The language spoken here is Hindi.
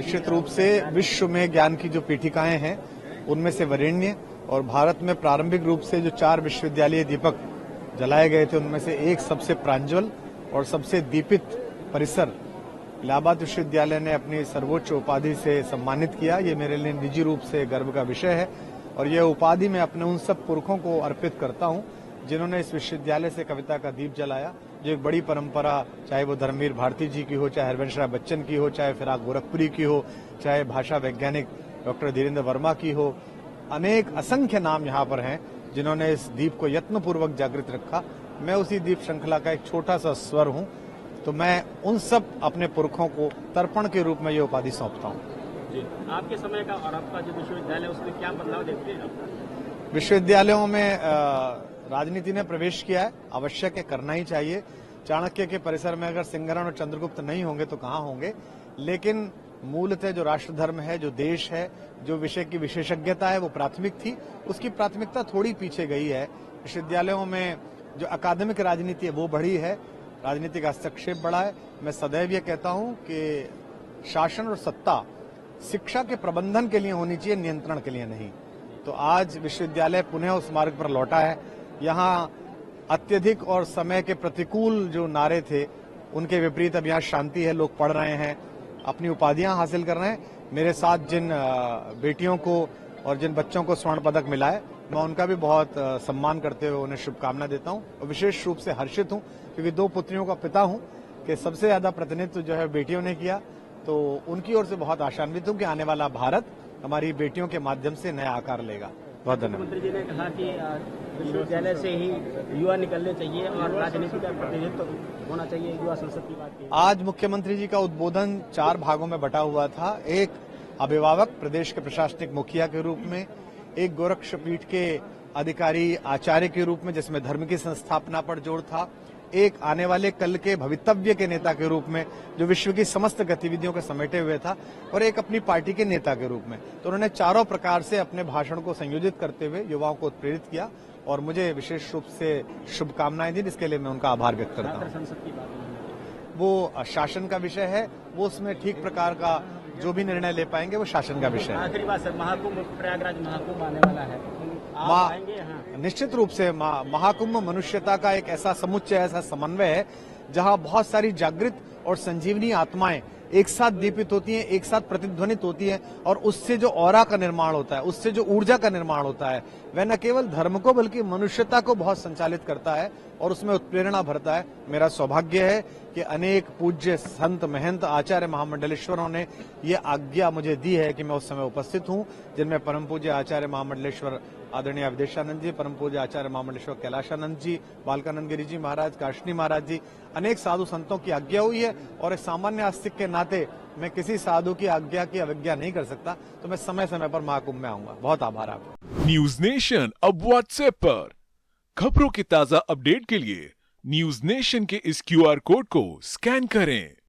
निश्चित रूप से विश्व में ज्ञान की जो पीठिकाएं हैं उनमें से वरेण्य और भारत में प्रारंभिक रूप से जो 4 विश्वविद्यालय दीपक जलाए गए थे उनमें से एक सबसे प्रांजल और सबसे दीपित परिसर इलाहाबाद विश्वविद्यालय ने अपनी सर्वोच्च उपाधि से सम्मानित किया। ये मेरे लिए निजी रूप से गर्व का विषय है और यह उपाधि मैं अपने उन सब पुरखों को अर्पित करता हूं जिन्होंने इस विश्वविद्यालय से कविता का दीप जलाया। जो एक बड़ी परंपरा, चाहे वो धर्मवीर भारती जी की हो, चाहे हरिवंश राय बच्चन की हो, चाहे फिराक गोरखपुरी की हो, चाहे भाषा वैज्ञानिक डॉक्टर धीरेन्द्र वर्मा की हो, अनेक असंख्य नाम यहाँ पर हैं जिन्होंने इस दीप को यत्नपूर्वक जागृत रखा। मैं उसी दीप श्रृंखला का एक छोटा सा स्वर हूँ, तो मैं उन सब अपने पुरखों को तर्पण के रूप में ये उपाधि सौंपता हूँ। आपके समय का और आपका जो विश्वविद्यालय उसमें क्या बदलाव देखते हैं? विश्वविद्यालयों में राजनीति ने प्रवेश किया है, आवश्यक है, करना ही चाहिए। चाणक्य के परिसर में अगर सिंगरण और चंद्रगुप्त नहीं होंगे तो कहाँ होंगे, लेकिन मूलतः जो राष्ट्र धर्म है, जो देश है, जो विषय की विशेषज्ञता है वो प्राथमिक थी। उसकी प्राथमिकता थोड़ी पीछे गई है। विश्वविद्यालयों में जो अकादमिक राजनीति है वो बढ़ी है, राजनीतिक हस्तक्षेप बढ़ा है। मैं सदैव ये कहता हूं कि शासन और सत्ता शिक्षा के प्रबंधन के लिए होनी चाहिए, नियंत्रण के लिए नहीं। तो आज विश्वविद्यालय पुनः उस मार्ग पर लौटा है। यहाँ अत्यधिक और समय के प्रतिकूल जो नारे थे उनके विपरीत अब यहाँ शांति है, लोग पढ़ रहे हैं, अपनी उपाधियां हासिल कर रहे हैं। मेरे साथ जिन बेटियों को और जिन बच्चों को स्वर्ण पदक मिला है, मैं उनका भी बहुत सम्मान करते हुए उन्हें शुभकामना देता हूं और विशेष रूप से हर्षित हूं क्योंकि 2 पुत्रियों का पिता हूं कि सबसे ज्यादा प्रतिनिधित्व जो है बेटियों ने किया। तो उनकी ओर से बहुत आशान्वित हूं कि आने वाला भारत हमारी बेटियों के माध्यम से नया आकार लेगा। बहुत धन्यवाद। मुख्यमंत्री जी ने कहा कि विश्वविद्यालय से ही युवा निकलने चाहिए और राजनीति का प्रतिनिधित्व होना चाहिए, युवा संसद की बात की। आज मुख्यमंत्री जी का उद्बोधन 4 भागों में बटा हुआ था। एक अभिभावक, प्रदेश के प्रशासनिक मुखिया के रूप में, एक गोरक्षपीठ के अधिकारी आचार्य के रूप में जिसमें धर्म की संस्थापना पर जोर था, एक आने वाले कल के भवितव्य के नेता के रूप में जो विश्व की समस्त गतिविधियों को समेटे हुए था, और एक अपनी पार्टी के नेता के रूप में। तो उन्होंने चारों प्रकार से अपने भाषण को संयोजित करते हुए युवाओं को उत्प्रेरित किया और मुझे विशेष रूप से शुभकामनाएं दी, जिसके लिए मैं उनका आभार व्यक्त करता हूँ। वो शासन का विषय है, वो उसमें ठीक प्रकार का जो भी निर्णय ले पाएंगे वो शासन का विषय है। आखिरी बात सर, महाकुंभ, प्रयागराज महाकुंभ आने वाला है, आप आएंगे यहाँ? निश्चित रूप से महाकुंभ मनुष्यता का एक ऐसा समुच्चय, ऐसा समन्वय है जहां बहुत सारी जागृत और संजीवनी आत्माएं एक साथ दीपित होती हैं, एक साथ प्रतिध्वनित होती हैं और उससे जो ऑरा का निर्माण होता है, उससे जो ऊर्जा का निर्माण होता है, वह न केवल धर्म को बल्कि मनुष्यता को बहुत संचालित करता है और उसमें उत्प्रेरणा भरता है। मेरा सौभाग्य है कि अनेक पूज्य संत, महंत, आचार्य महामंडलेश्वरों ने ये आज्ञा मुझे दी है कि मैं उस समय उपस्थित हूं, जिनमें परम पूज्य आचार्य महामंडलेश्वर आदरणीय अवधेशानंद जी, परम पूज्य आचार्य महामंडलेश्वर कैलाशानंद जी, बालकानंद गिरी जी महाराज, काशनी महाराज जी, अनेक साधु संतों की आज्ञा हुई है। और एक सामान्य आस्तिक के नाते मैं किसी साधु की आज्ञा की अवज्ञा नहीं कर सकता, तो मैं समय समय पर महाकुंभ में आऊंगा। बहुत आभार आपका। न्यूज नेशन अब व्हाट्सएप पर खबरों की ताजा अपडेट के लिए न्यूज नेशन के इस QR कोड को स्कैन करें।